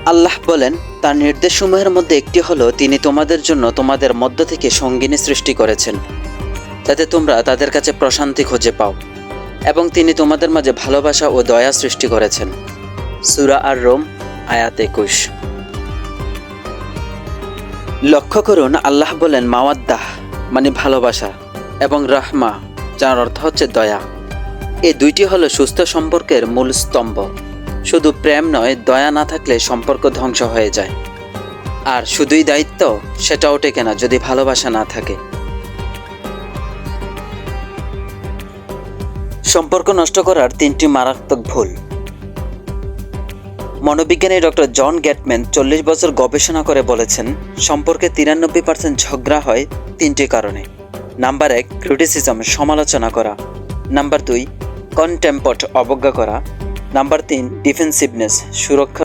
আল্লাহ বলেন, তার নির্দেশসমূহের মধ্যে একটি হলো তিনি তোমাদের জন্য তোমাদের মধ্য থেকে সঙ্গিনী সৃষ্টি করেছেন, যাতে তোমরা তাদের কাছে প্রশান্তি খুঁজে পাও, এবং তিনি তোমাদের মাঝে ভালোবাসা ও দয়া সৃষ্টি করেছেন। সূরা আর-রুম আয়াত 21। লক্ষ্য করুন, আল্লাহ বলেন মাওয়াদ্দাহ মানে ভালোবাসা, এবং রাহমা যার অর্থ হচ্ছে দয়া। এই দুইটি হলো সুস্থ সম্পর্কের মূল স্তম্ভ। শুধু প্রেম নয়, দয়া না থাকলে সম্পর্ক ধ্বংস হয়ে যায়। আর শুধুই দায়িত্ব, সেটাও টেকে না যদি ভালোবাসা না থাকে। সম্পর্ক নষ্ট করার 3টি মারাত্মক ভুল। মনোবিজ্ঞানী ডক্টর জন গ্যাটম্যান 40 বছর গবেষণা করে বলেছেন, সম্পর্কে 93% ঝগড়া হয় 3টি কারণে। নাম্বার 1, ক্রিটিসিজম সমালোচনা করা। নাম্বার 2, কন্টেম্পট অবজ্ঞা করা। নাম্বার 3, ডিফেন্সিভনেস সুরক্ষা